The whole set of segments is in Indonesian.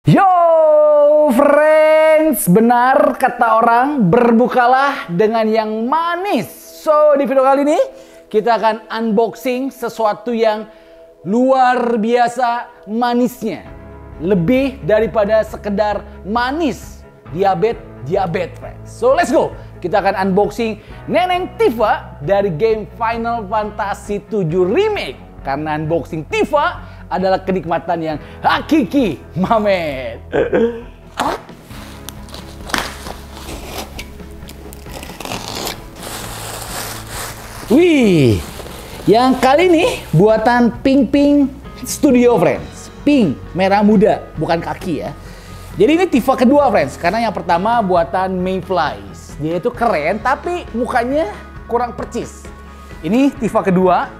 Yo friends, benar kata orang, berbukalah dengan yang manis. So di video kali ini kita akan unboxing sesuatu yang luar biasa manisnya. Lebih daripada sekedar manis, diabetes friends. So let's go, kita akan unboxing Neneng Tifa dari game Final Fantasy 7 Remake. Karena unboxing Tifa adalah kenikmatan yang hakiki, mamet. Wih, yang kali ini buatan Pink Pink Studio friends. Pink, merah muda, bukan kaki ya. Jadi ini Tifa kedua friends, karena yang pertama buatan Mayflies. Dia itu keren, tapi mukanya kurang percis. Ini Tifa kedua,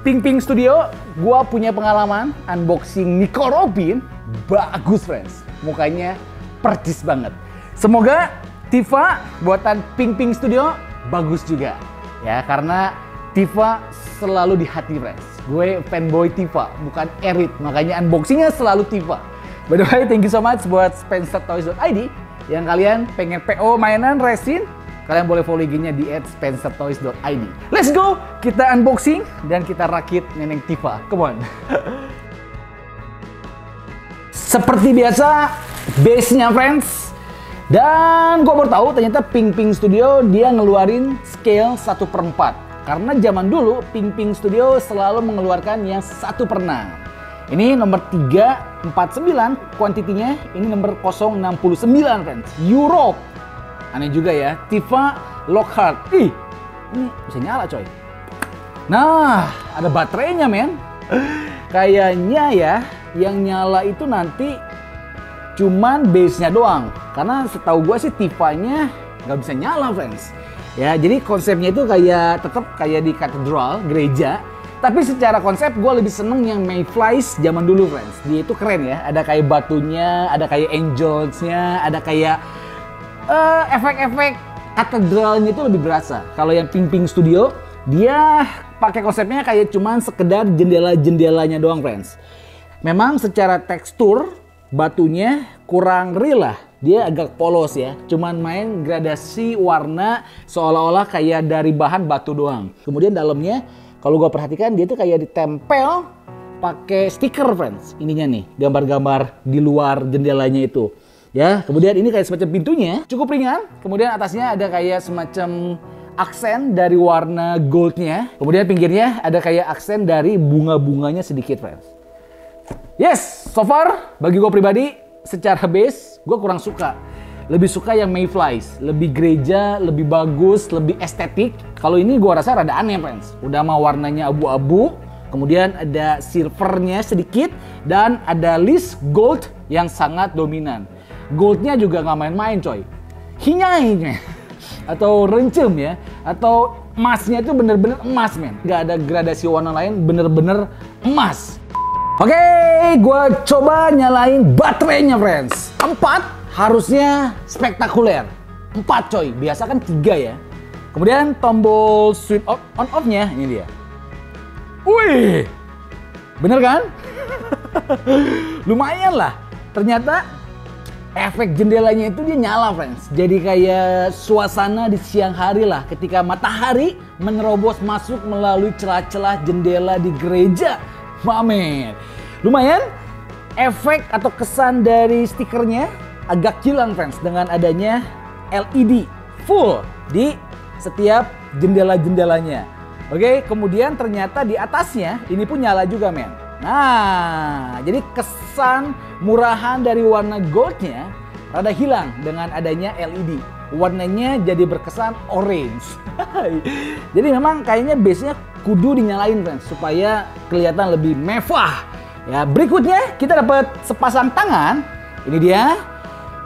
Pink Pink Studio. Gua punya pengalaman unboxing Nico Robin, bagus friends, mukanya percis banget. Semoga Tifa buatan Pink Pink Studio bagus juga ya, karena Tifa selalu di hati friends. Gue fanboy Tifa, bukan Erit, makanya unboxingnya selalu Tifa. By the way, thank you so much buat SpencerToys.id yang kalian pengen PO mainan resin. Kalian boleh follow IG-nya di @spencertoys.id. Let's go, kita unboxing dan kita rakit Neneng Tifa. Come on. Seperti biasa, base-nya friends. Dan gue baru tahu ternyata Pink Pink Studio dia ngeluarin scale 1/4. Karena zaman dulu Pink Pink Studio selalu mengeluarkan yang 1/6. Ini nomor 349 kuantitinya, ini nomor 069 friends. Europe. Aneh juga ya, Tifa Lockhart. Ih, ini bisa nyala coy. Nah, ada baterainya men. Kayaknya ya, yang nyala itu nanti cuman base-nya doang. Karena setahu gue sih Tifanya nggak bisa nyala friends. Ya, jadi konsepnya itu kayak tetap kayak di katedral, gereja. Tapi secara konsep gue lebih seneng yang Mayflies zaman dulu friends. Dia itu keren ya, ada kayak batunya, ada kayak angels-nya, ada kayak efek-efek katedralnya itu lebih berasa. Kalau yang Pink Pink Studio, dia pakai konsepnya kayak cuman sekedar jendela-jendelanya doang friends. Memang secara tekstur batunya kurang real lah. Dia agak polos ya. Cuman main gradasi warna seolah-olah kayak dari bahan batu doang. Kemudian dalamnya kalau gue perhatikan dia tuh kayak ditempel pakai stiker friends. Ininya nih, gambar-gambar di luar jendelanya itu. Ya, kemudian ini kayak semacam pintunya, cukup ringan. Kemudian atasnya ada kayak semacam aksen dari warna goldnya. Kemudian pinggirnya ada kayak aksen dari bunga-bunganya sedikit, friends. Yes, so far bagi gue pribadi, secara base, gue kurang suka. Lebih suka yang Mayflies, lebih gereja, lebih bagus, lebih estetik. Kalau ini gue rasa rada aneh, friends. Udah mah warnanya abu-abu, kemudian ada silvernya sedikit, dan ada list gold yang sangat dominan. Goldnya juga nggak main-main coy, hinyainya atau rencem ya, atau emasnya itu bener-bener emas men, nggak ada gradasi warna lain, bener-bener emas. Oke, gue coba nyalain baterainya friends. 4 harusnya spektakuler, 4 coy, biasa kan 3 ya. Kemudian tombol switch on off-nya ini dia. Wih, bener kan? Lumayan lah, ternyata efek jendelanya itu dia nyala friends. Jadi kayak suasana di siang hari lah, ketika matahari menerobos masuk melalui celah-celah jendela di gereja. Mamen. Lumayan, efek atau kesan dari stikernya agak hilang friends dengan adanya LED full di setiap jendela-jendelanya. Oke, kemudian ternyata di atasnya ini pun nyala juga men. Nah, jadi kesan murahan dari warna goldnya rada hilang dengan adanya LED. Warnanya jadi berkesan orange. Jadi memang kayaknya base-nya kudu dinyalain friends supaya kelihatan lebih mewah. Ya, berikutnya kita dapat sepasang tangan. Ini dia.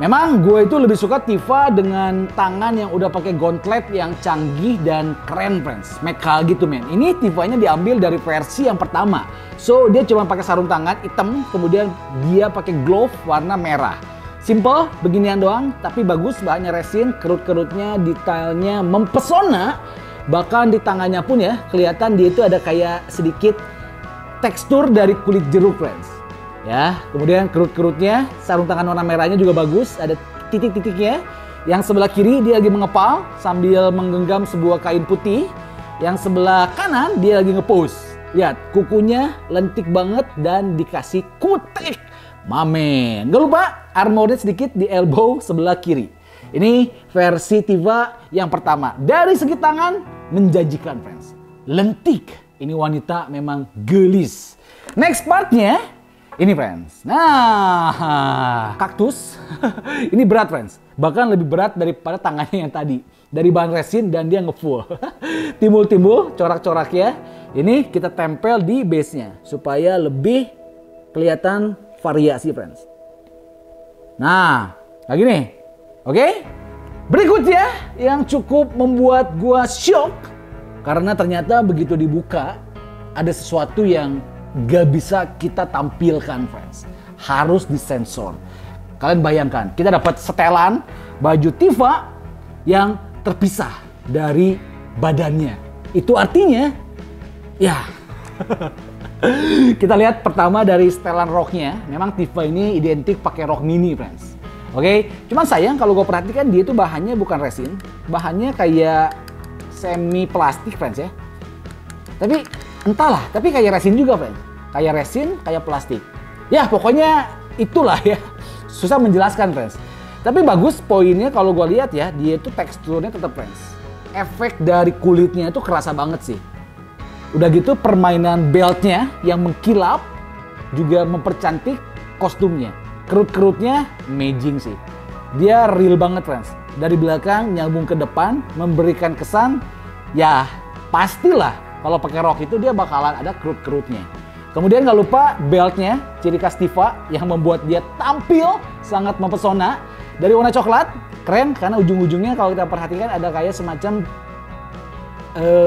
Memang gue itu lebih suka Tifa dengan tangan yang udah pakai gauntlet yang canggih dan keren friends. Mecha gitu men. Ini Tifanya diambil dari versi yang pertama. So dia cuma pakai sarung tangan hitam, kemudian dia pakai glove warna merah. Simple, beginian doang, tapi bagus, bahannya resin, kerut-kerutnya, detailnya mempesona. Bahkan di tangannya pun ya, kelihatan dia itu ada kayak sedikit tekstur dari kulit jeruk friends. Ya, kemudian kerut-kerutnya, sarung tangan warna merahnya juga bagus, ada titik-titiknya. Yang sebelah kiri dia lagi mengepal sambil menggenggam sebuah kain putih. Yang sebelah kanan dia lagi nge-pose. Lihat, kukunya lentik banget dan dikasih kutek. Mamen. Gak lupa armornya sedikit di elbow sebelah kiri. Ini versi Tifa yang pertama. Dari segi tangan menjanjikan, friends. Lentik. Ini wanita memang gelis. Next partnya ini, friends. Nah, kaktus. Ini berat, friends. Bahkan lebih berat daripada tangannya yang tadi. Dari bahan resin dan dia ngefull. Timbul-timbul corak-coraknya. Ini kita tempel di base-nya supaya lebih kelihatan variasi, friends. Nah, lagi nih. Oke? Berikutnya yang cukup membuat gua shock karena ternyata begitu dibuka ada sesuatu yang gak bisa kita tampilkan, friends. Harus disensor. Kalian bayangkan, kita dapat setelan baju Tifa yang terpisah dari badannya. Itu artinya, ya, kita lihat pertama dari setelan roknya. Memang Tifa ini identik pakai rok mini, friends. Oke, cuman sayang kalau gue perhatikan dia itu bahannya bukan resin, bahannya kayak semi plastik, friends ya. Tapi entahlah, tapi kayak resin juga, friends. Kayak resin, kayak plastik. Ya, pokoknya itulah ya. Susah menjelaskan, friends. Tapi bagus poinnya kalau gue lihat ya, dia itu teksturnya tetap, friends. Efek dari kulitnya itu kerasa banget sih. Udah gitu permainan beltnya yang mengkilap juga mempercantik kostumnya. Kerut-kerutnya amazing sih. Dia real banget, friends. Dari belakang nyambung ke depan, memberikan kesan, ya pastilah kalau pakai rok itu dia bakalan ada kerut-kerutnya. Kemudian gak lupa beltnya, ciri khas Tifa yang membuat dia tampil sangat mempesona. Dari warna coklat, keren karena ujung-ujungnya kalau kita perhatikan ada kayak semacam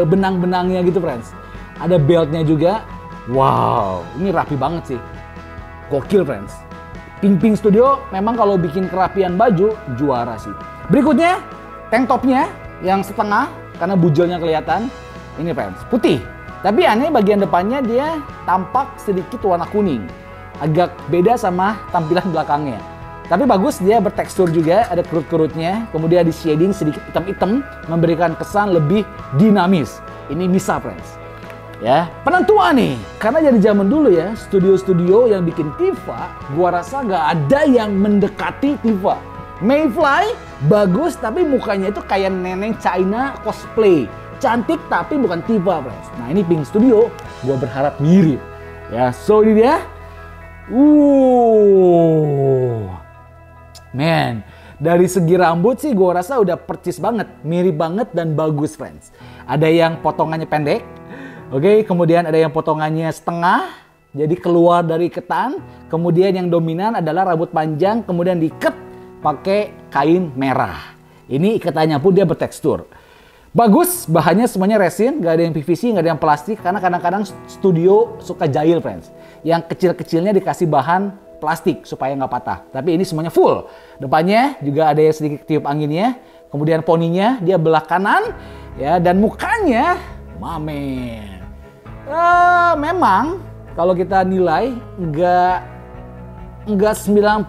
benang-benangnya gitu, friends. Ada beltnya juga. Wow, ini rapi banget sih. Gokil, friends. Ping Ping Studio memang kalau bikin kerapian baju juara sih. Berikutnya tank topnya yang setengah karena bujelnya kelihatan. Ini, friends, putih. Tapi aneh bagian depannya dia tampak sedikit warna kuning. Agak beda sama tampilan belakangnya. Tapi bagus, dia bertekstur juga, ada kerut-kerutnya. Kemudian di shading sedikit hitam-hitam memberikan kesan lebih dinamis. Ini bisa, friends. Ya, penentuan nih. Karena dari zaman dulu ya, studio-studio yang bikin Tifa, gua rasa nggak ada yang mendekati Tifa. Mayfly bagus tapi mukanya itu kayak neneng China cosplay. Cantik tapi bukan Tifa, friends. Nah, ini Pink Studio, gua berharap mirip. Ya, so ini dia. Man, dari segi rambut sih gua rasa udah percis banget, mirip banget dan bagus, friends. Ada yang potongannya pendek. Oke, kemudian ada yang potongannya setengah, jadi keluar dari ketan. Kemudian yang dominan adalah rambut panjang, kemudian diikat pakai kain merah. Ini ikatannya pun dia bertekstur. Bagus, bahannya semuanya resin, gak ada yang PVC, gak ada yang plastik. Karena kadang-kadang studio suka jahil, friends. Yang kecil-kecilnya dikasih bahan plastik supaya nggak patah. Tapi ini semuanya full. Depannya juga ada yang sedikit tiup anginnya. Kemudian poninya dia belah kanan, ya, dan mukanya, mamen. Memang kalau kita nilai nggak 90%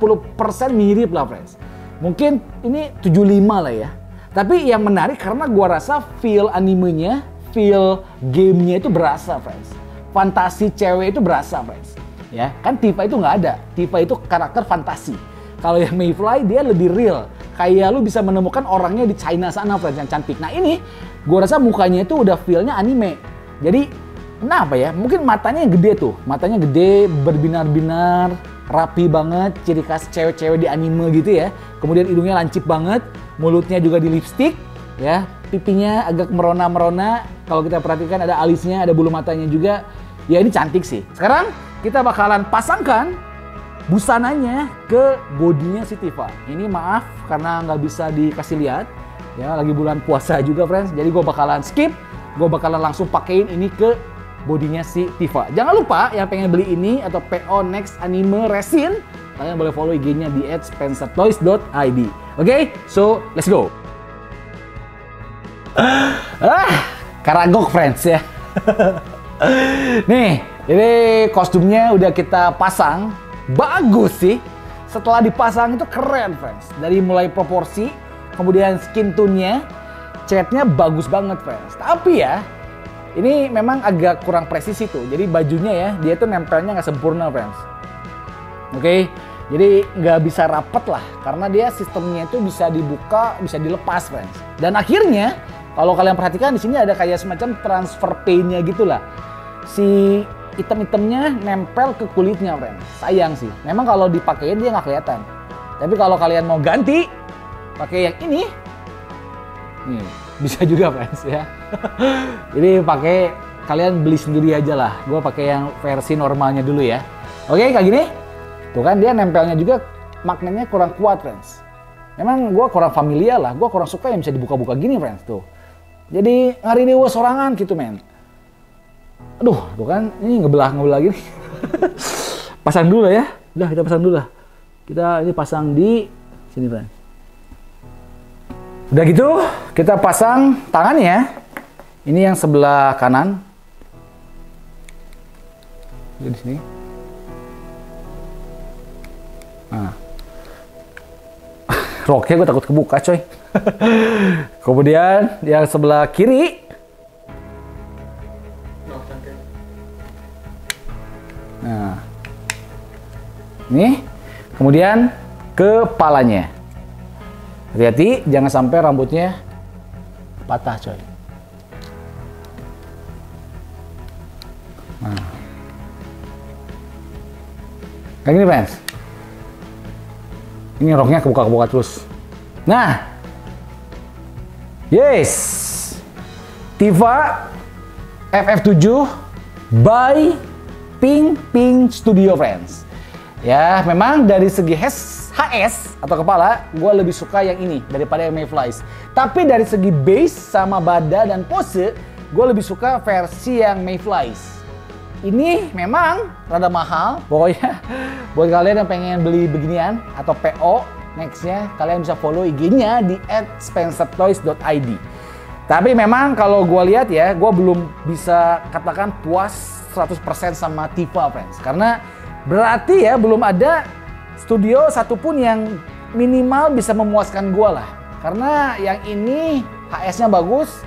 mirip lah, friends. Mungkin ini 75 lah ya. Tapi yang menarik karena gua rasa feel animenya, feel gamenya itu berasa, friends. Fantasi cewek itu berasa, friends. Ya, kan Tifa itu nggak ada. Tifa itu karakter fantasi. Kalau yang Mayfly dia lebih real. Kayak lu bisa menemukan orangnya di China sana, friends, yang cantik. Nah ini, gua rasa mukanya itu udah feel-nya anime. Jadi, kenapa ya? Mungkin matanya yang gede tuh. Matanya gede, berbinar-binar, rapi banget. Ciri khas cewek-cewek di anime gitu ya. Kemudian hidungnya lancip banget. Mulutnya juga di lipstick. Ya, pipinya agak merona-merona. Kalau kita perhatikan ada alisnya, ada bulu matanya juga. Ya ini cantik sih. Sekarang kita bakalan pasangkan busananya ke bodinya si Tifa. Ini maaf karena nggak bisa dikasih lihat. Ya, lagi bulan puasa juga, friends. Jadi gue bakalan skip. Gue bakalan langsung pakein ini ke bodinya si Tifa. Jangan lupa yang pengen beli ini atau PO Next Anime Resin, kalian boleh follow IG-nya di @spencertoys.id. Oke, so let's go. Karagok, friends ya. Nih, ini kostumnya udah kita pasang. bagus sih. Setelah dipasang itu keren, friends. Dari mulai proporsi, kemudian skin tone-nya, catnya bagus banget, friends. Tapi ya, ini memang agak kurang presisi tuh. Jadi bajunya ya, dia tuh nempelnya nggak sempurna, friends. Oke, jadi nggak bisa rapet lah. Karena dia sistemnya itu bisa dibuka, bisa dilepas, friends. Dan akhirnya, kalau kalian perhatikan di sini ada kayak semacam transfer paint-nya gitulah. Si item-itemnya nempel ke kulitnya, friends. Sayang sih. Memang kalau dipakein dia nggak kelihatan. Tapi kalau kalian mau ganti, pakai yang ini, nih bisa juga, friends ya. Jadi pakai, kalian beli sendiri aja lah. Gue pakai yang versi normalnya dulu ya. Oke, kayak gini. Tuh kan dia nempelnya juga magnetnya kurang kuat, friends. Memang gue kurang familiar lah. Gue kurang suka yang bisa dibuka-buka gini, friends tuh. Jadi ngari dewa sorangan gitu, men. Aduh, tuh kan ini ngebelah gini. Pasang dulu ya. Udah, kita pasang dulu lah. Kita ini pasang di sini, friends. Udah gitu, kita pasang tangannya. Ini yang sebelah kanan. Di sini. Nah. Roknya gue takut kebuka, coy. Kemudian yang sebelah kiri. Nah. Nih. Kemudian kepalanya. Hati-hati, jangan sampai rambutnya patah, coy. Nah. Kayak gini, friends. Ini roknya kebuka-kebuka terus. Nah. Yes. Tifa FF7 by Ping Studio, friends. Ya, memang dari segi HS atau kepala, gue lebih suka yang ini daripada yang Mayflies. Tapi dari segi base sama badan dan pose, gue lebih suka versi yang Mayflies. Ini memang rada mahal. Pokoknya buat kalian yang pengen beli beginian atau PO, nextnya kalian bisa follow IG-nya di @spencertoys.id. Tapi memang kalau gue lihat ya, gue belum bisa katakan puas 100% sama Tifa, friends. Karena berarti ya belum ada studio satupun yang minimal bisa memuaskan gue lah. Karena yang ini HS-nya bagus,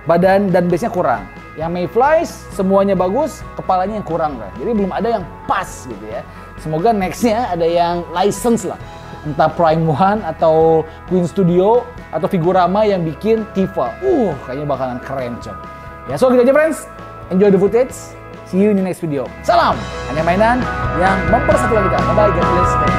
badan dan base-nya kurang. Yang Mayflies semuanya bagus, kepalanya yang kurang lah. Jadi belum ada yang pas gitu ya. Semoga nextnya ada yang license lah. Entah Prime One atau Queen Studio atau Figurama yang bikin Tifa. Kayaknya bakalan keren, coy. Ya, so gitu aja, friends. Enjoy the footage. See you in the next video. Salam, hanya mainan yang mempersatukan kita. Bye-bye, God bless.